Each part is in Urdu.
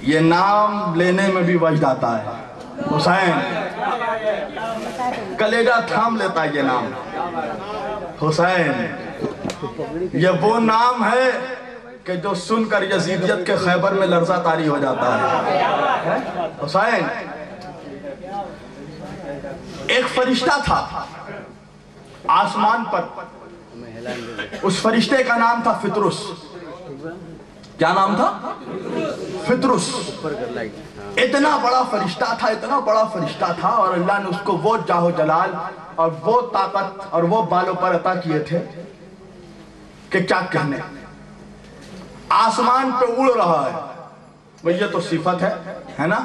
یہ نام لینے میں بھی وجد آتا ہے، حسین، کلیجہ تھام لیتا ہے یہ نام، حسین۔ یہ وہ نام ہے کہ جو سن کر یزیدیت کے خیبر میں لرزہ طاری ہو جاتا ہے۔ حسین، ایک فرشتہ تھا آسمان پر، اس فرشتے کا نام تھا فطرس۔ کیا نام تھا؟ فطرس۔ اتنا بڑا فرشتہ تھا، اتنا بڑا فرشتہ تھا، اور اللہ نے اس کو وہ جاہ و جلال اور وہ طاقت اور وہ بالوں پر عطا کیے تھے کہ کیا کہنے، آسمان پہ اڑ رہا ہے۔ وہ یہ تو صفت ہے نا،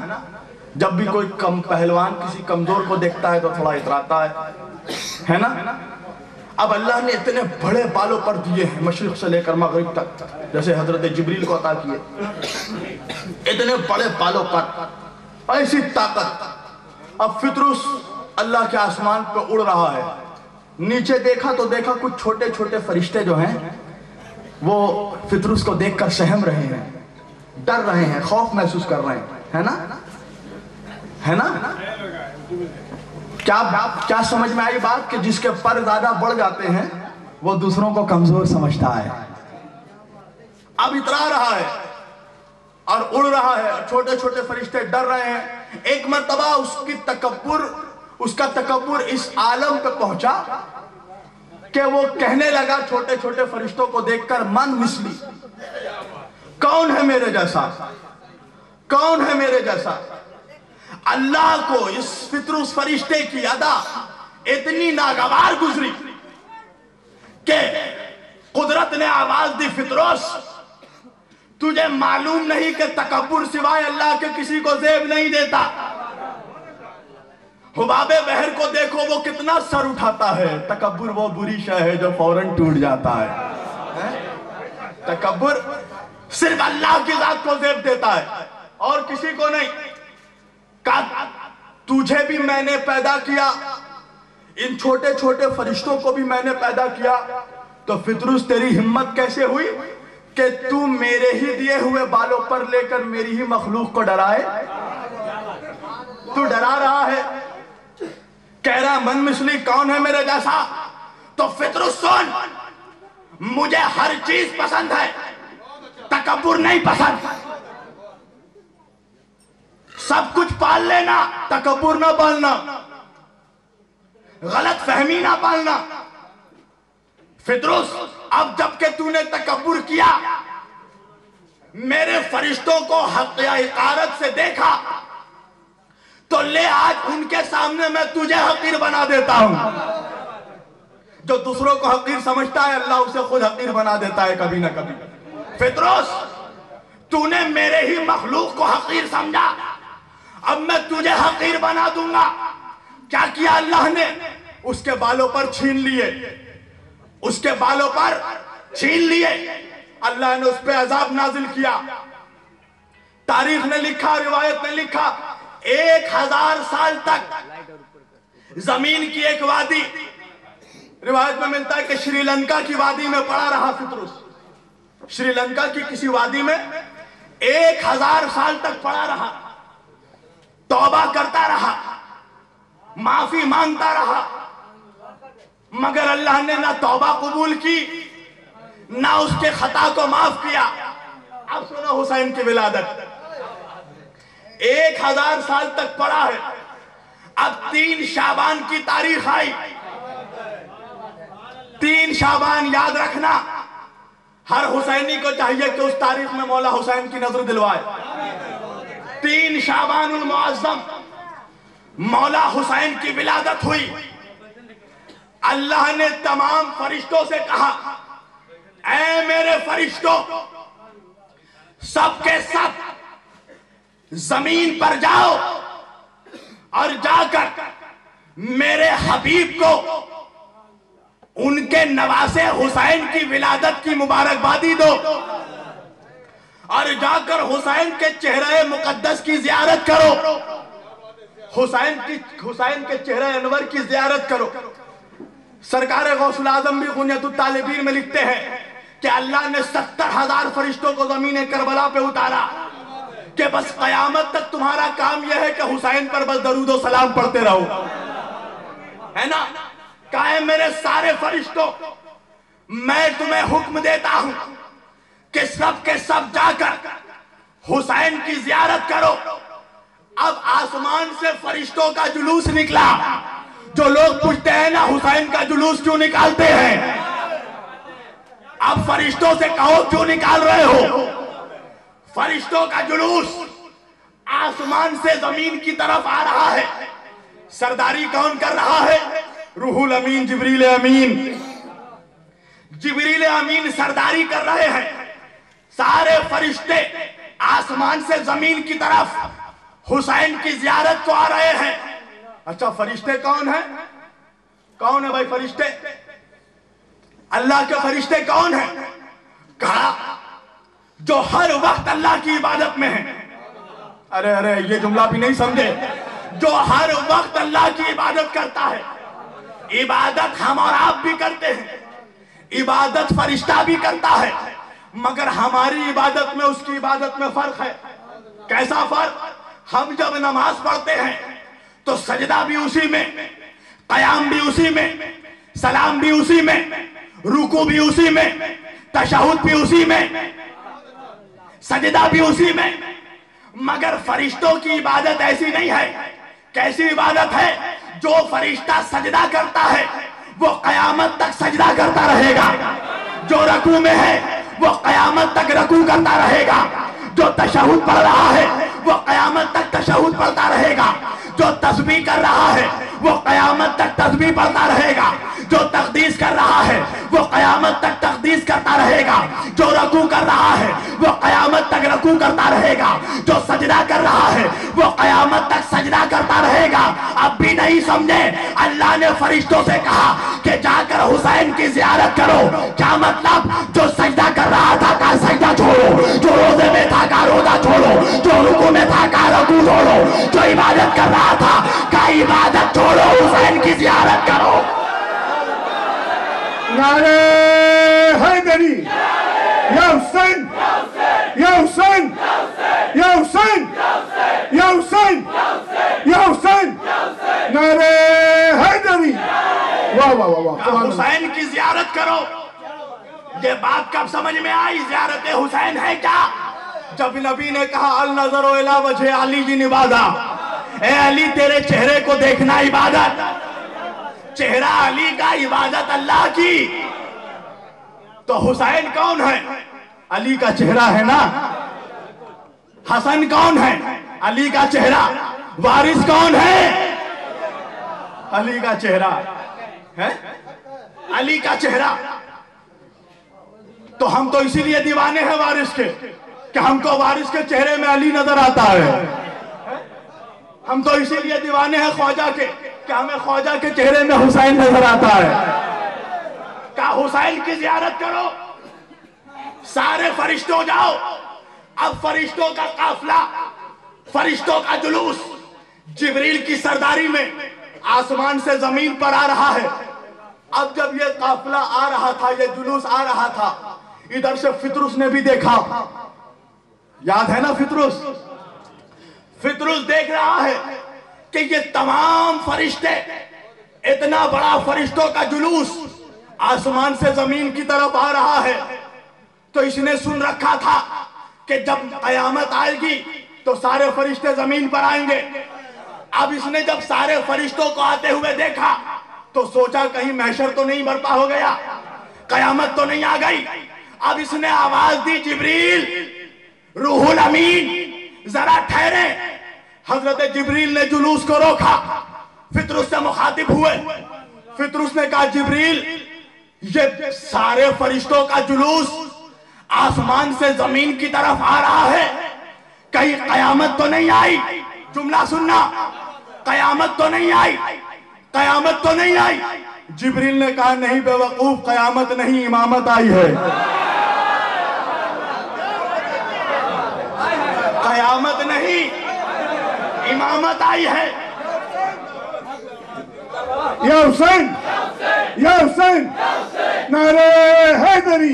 جب بھی کوئی کم پہلوان کسی کمزور کو دیکھتا ہے تو تھوڑا اتراتا ہے نا۔ اب اللہ نے اتنے بڑے بالوں پر دیے ہیں، مشرق سے لے کر مغرب تک، جیسے حضرت جبریل کو عطا کیے، اتنے بڑے بالوں پر ایسی طاقت۔ اب فطرس اللہ کے آسمان پہ اڑ رہا ہے، نیچے دیکھا تو دیکھا کچھ چھوٹے چھوٹے فرشتے جو ہیں وہ فطرس کو دیکھ کر سہم رہے ہیں، ڈر رہے ہیں، خوف محسوس کر رہے ہیں، ہے نا؟ کیا سمجھ میں آئی بات کہ جس کے پر زیادہ بڑھ جاتے ہیں وہ دوسروں کو کمزور سمجھتا ہے۔ اب اترا رہا ہے اور اڑ رہا ہے، چھوٹے چھوٹے فرشتے ڈر رہے ہیں۔ ایک مرتبہ اس کا تکبر اس عالم پہ پہنچا کہ وہ کہنے لگا چھوٹے چھوٹے فرشتوں کو دیکھ کر، من مثلی، کون ہے میرے جیسا، کون ہے میرے جیسا۔ اللہ کو اس فطرس فرشتے کی ادا اتنی ناگوار گزری کہ قدرت نے آواز دی، فطرس تجھے معلوم نہیں کہ تکبر سوائے اللہ کے کسی کو زیب نہیں دیتا۔ حباب بحر کو دیکھو وہ کتنا سر اٹھاتا ہے، تکبر وہ بری شے ہے جو فوراً ٹوٹ جاتا ہے۔ تکبر صرف اللہ کی ذات کو زیب دیتا ہے اور کسی کو نہیں۔ کہا تجھے بھی میں نے پیدا کیا، ان چھوٹے چھوٹے فرشتوں کو بھی میں نے پیدا کیا، تو فطرس تیری ہمت کیسے ہوئی کہ تو میرے ہی دیے ہوئے بالوں پر لے کر میری ہی مخلوق کو ڈرائے؟ تو ڈرا رہا ہے، کہہ رہا من مثلی، کون ہے میرے جیسا؟ تو فطرس سن، مجھے ہر چیز پسند ہے، تکبر نہیں پسند۔ سب کچھ پال لینا، تکبر نہ پالنا، غلط فہمی نہ پالنا۔ فطرس اب جب کہ تو نے تکبر کیا، میرے فرشتوں کو حقارت سے دیکھا، تو لے آج ان کے سامنے میں تجھے حقیر بنا دیتا ہوں۔ جو دوسروں کو حقیر سمجھتا ہے اللہ اسے خود حقیر بنا دیتا ہے کبھی نہ کبھی۔ فطرس تو نے میرے ہی مخلوق کو حقیر سمجھا، اب میں تجھے حقیر بنا دوں گا۔ کیا کیا اللہ نے؟ اس کے بالوں پر چھین لیے، اس کے بالوں پر چھین لیے، اللہ نے اس پہ عذاب نازل کیا۔ تاریخ نے لکھا، روایت نے لکھا، 1000 سال تک زمین کی ایک وادی، روایت میں ملتا ہے کہ شری لنکا کی وادی میں پڑا رہا فطرس، شری لنکا کی کسی وادی میں 1000 سال تک پڑا رہا، توبہ کرتا رہا، معافی مانگتا رہا، مگر اللہ نے نہ توبہ قبول کی نہ اس کے خطا کو معاف کیا۔ اب سنو حسین کی ولادت، 1000 سال تک پڑا ہے۔ اب 3 شعبان کی تاریخ آئی، 3 شعبان یاد رکھنا، ہر حسینی کو چاہیے کہ اس تاریخ میں مولا حسین کی نظر دلوائے۔ 3 شعبان المعظم مولا حسین کی ولادت ہوئی۔ اللہ نے تمام فرشتوں سے کہا، اے میرے فرشتوں، سب کے سب زمین پر جاؤ اور جا کر میرے حبیب کو ان کے نواسے حسین کی ولادت کی مبارکبادی دو، اور جا کر حسین کے چہرہ مقدس کی زیارت کرو، حسین کے چہرہ انور کی زیارت کرو۔ سرکار غوث العظم بھی غنیت الطالبین میں لکھتے ہیں کہ اللہ نے 70,000 فرشتوں کو زمین کربلا پہ اتارا کہ بس قیامت تک تمہارا کام یہ ہے کہ حسین پر بس درود و سلام پڑھتے رہو، ہے نا؟ کہا ہے میرے سارے فرشتوں، میں تمہیں حکم دیتا ہوں کہ سب کے سب جا کر حسین کی زیارت کرو۔ اب آسمان سے فرشتوں کا جلوس نکلا۔ جو لوگ پوچھتے ہیں نا حسین کا جلوس کیوں نکالتے ہیں، اب فرشتوں سے کہو کیوں نکال رہے ہو؟ فرشتوں کا جلوس آسمان سے زمین کی طرف آ رہا ہے۔ سرداری کون کر رہا ہے؟ روح الامین جبریل امین۔ جبریل امین سرداری کر رہے ہیں۔ سارے فرشتے آسمان سے زمین کی طرف حسین کی زیارت کو آ رہے ہیں۔ اچھا فرشتے کون ہیں؟ کون ہیں بھائی فرشتے؟ اللہ کے فرشتے کون ہیں؟ کہا جو ہر وقت اللہ کی عبادت میں ہیں۔ ارے یہ جملہ بھی نہیں سمجھے؟ جو ہر وقت اللہ کی عبادت کرتا ہے۔ عبادت ہم اور آپ بھی کرتے ہیں، عبادت فرشتہ بھی کرتا ہے، مگر ہماری عبادت میں اس کی عبادت میں فرق ہے۔ کیسا فرق؟ ہم جب نماز پڑھتے ہیں تو سجدہ بھی اسی میں، قیام بھی اسی میں، سلام بھی اسی میں، رکوع بھی اسی میں، تشہد بھی اسی میں، سجدہ بھی اسی میں۔ مگر فرشتوں کی عبادت ایسی نہیں ہے۔ کیسی عبادت ہے؟ جو فرشتہ سجدہ کرتا ہے وہ قیامت تک سجدہ کرتا رہے گا، جو رکوع میں ہے وہ قیامت تک رکوع کرتا رہے گا، جو تشہد پڑھ رہا ہے وہ قیامت تک تشہد پڑھتا رہے گا، جو تسبیح کر رہا ہے وہ قیامت تک تسبیح پڑھتا رہے گا، جو تقدیس کر رہا ہے وہ قیامت تک تقدیس کرتا رہے گا، جو رکوع کر رہا ہے وہ قیامت تک رکوع کرتا رہے گا، جو سجدہ کر رہا ہے وہ قیامت تک سجدہ کرتا رہے گا۔ اب بھی نہیں سمجھے؟ اللہ نے فرشتوں سے کہا کہ جا کر حسین کی زیارت کرو۔ کیا مطلب؟ جو سجدہ کر رہا تھا کا سجدہ چھوڑو، جو روزے میں تھا کا روزہ چھوڑو، جو رکوع میں تھا کا رکوع چھوڑو، جو عبادت کر رہا تھا کا عبادت چھوڑو، حسین کی زیارت کرو۔ نعرہ حیدری، یا حسین، یا حسین، یا حسین، یا حسین، یا حسین، نعرہ حیدری۔ واہ واہ واہ واہ۔ حسین کی زیارت کرو۔ یہ بات کب سمجھ میں آئی زیارت حسین ہے کیا؟ جب نبی نے کہا النظر الی وجہ علی جی عبادت، اے علی تیرے چہرے کو دیکھنا عبادت، چہرہ علی کا عبادت اللہ کی۔ تو حسین کون ہے؟ علی کا چہرہ ہے نا۔ حسن کون ہے؟ علی کا چہرہ۔ وارث کون ہے؟ علی کا چہرہ ہے، علی کا چہرہ۔ تو ہم تو اسی لیے دیوانے ہیں وارث کے کہ ہم کو وارث کے چہرے میں علی نظر آتا ہے۔ ہم تو اسی لیے دیوانے ہیں خواجہ کے کہ ہمیں خواجہ کے چہرے میں حسین نظر آتا ہے۔ کہا حسین کی زیارت کرو، سارے فرشتوں جاؤ۔ اب فرشتوں کا قافلہ، فرشتوں کا جلوس جبریل کی سرداری میں آسمان سے زمین پر آ رہا ہے۔ اب جب یہ قافلہ آ رہا تھا، یہ جلوس آ رہا تھا، ادھر سے فطرس نے بھی دیکھا۔ یاد ہے نا فطرس؟ فطرس دیکھ رہا ہے کہ یہ تمام فرشتے، اتنا بڑا فرشتوں کا جلوس آسمان سے زمین کی طرف آ رہا ہے۔ تو اس نے سن رکھا تھا کہ جب قیامت آئے گی تو سارے فرشتے زمین پر آئیں گے۔ اب اس نے جب سارے فرشتوں کو آتے ہوئے دیکھا تو سوچا کہیں محشر تو نہیں برپا ہو گیا، قیامت تو نہیں آ گئی۔ اب اس نے آواز دی جبریل، روح الامین ذرا ٹھہرے۔ حضرت جبریل نے جلوس کو روکا، فطرس سے مخاطب ہوئے۔ فطرس نے کہا جبریل یہ سارے فرشتوں کا جلوس آسمان سے زمین کی طرف آ رہا ہے، کہیں قیامت تو نہیں آئی؟ جملہ سننا، قیامت تو نہیں آئی، قیامت تو نہیں آئی۔ جبریل نے کہا نہیں بے وقوف، قیامت نہیں امامت آئی ہے۔ قیامت نہیں امامت آئی ہے۔ یا حسین، یا حسین، نعرہ حیدری،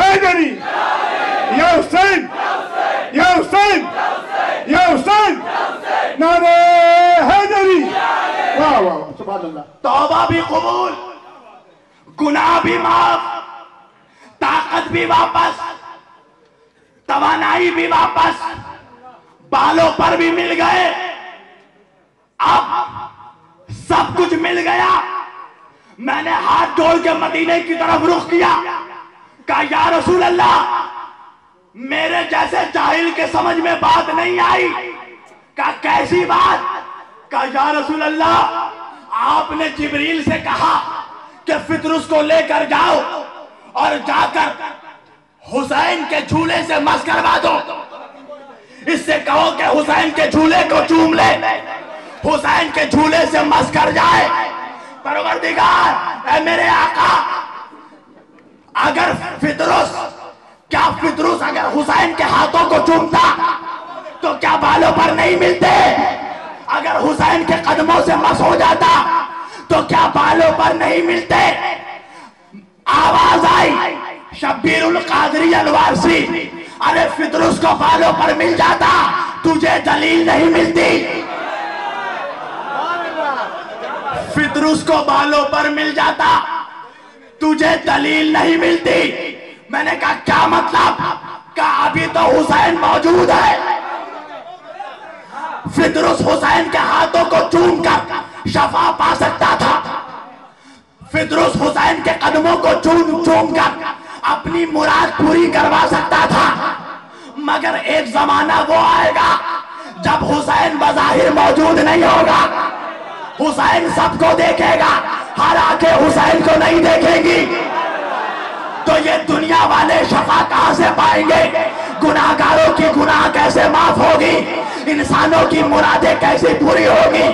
حیدری یا حسین یا حسین یا حسین نعرہ حیدری واہ واہ سبحان اللہ. توبہ بھی قبول، گناہ بھی معاف، طاقت بھی واپس، توانائی بھی واپس، بالوں پر بھی مل گئے، اب سب کچھ مل گیا. میں نے ہاتھ جوڑ کے مدینے کی طرف رخ کیا، کہا یا رسول اللہ میرے جیسے جاہل کے سمجھ میں بات نہیں آئی. کہا کیسی بات؟ کہا یا رسول اللہ آپ نے جبریل سے کہا کہ فطرس کو لے کر جاؤ اور جا کر حسین کے جھولے سے مس کروا دو. اس سے کہو کہ حسین کے جھولے کو چوم لے، حسین کے جھولے سے مس کر جائے. پروردگار اے میرے آقا، اگر فطرس اگر حسین کے ہاتھوں کو چومتا تو کیا بالوں پر نہیں ملتے؟ اگر حسین کے قدموں سے مس ہو جاتا تو کیا بالوں پر نہیں ملتے؟ آواز آئی شبیر القادری الوارسی، ارے فطرس کو بالوں پر مل جاتا، تجھے دلیل نہیں ملتی. فطرس کو بالوں پر مل جاتا، تجھے دلیل نہیں ملتی. میں نے کہا کیا مطلب؟ کہا ابھی تو حسین موجود ہے. فطرس حسین کے ہاتھوں کو چوم کر شفا پا سکتا تھا، فطرس حسین کے قدموں کو چوم کر اپنی مراد پوری کروا سکتا تھا. مگر ایک زمانہ وہ آئے گا جب حسین بظاہر موجود نہیں ہوگا. حسین سب کو دیکھے گا، ہر آنکھیں حسین کو نہیں دیکھیں گی. تو یہ دنیا والے شفا کہاں سے پائیں گے؟ گناہگاروں کی گناہ کیسے معاف ہوگی؟ انسانوں کی مرادیں کیسے پوری ہوگی؟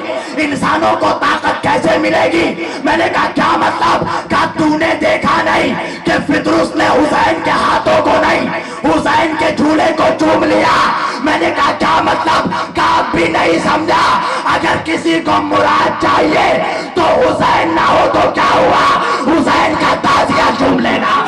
انسانوں کو طاقت کیسے ملے گی؟ میں نے کہا کیا مطلب؟ کہا تو نے دیکھا نہیں کہ فطرس نے حسین کے ہاتھوں کو نہیں، حسین کے جھولے کو چوم لیا. میں نے کہا کیا مطلب؟ کہا اب بھی نہیں سمجھا. اگر کسی کو مراد چاہیے تو حسین نہ ہو تو کیا ہوا؟ حسین کا تازیہ چوم لینا.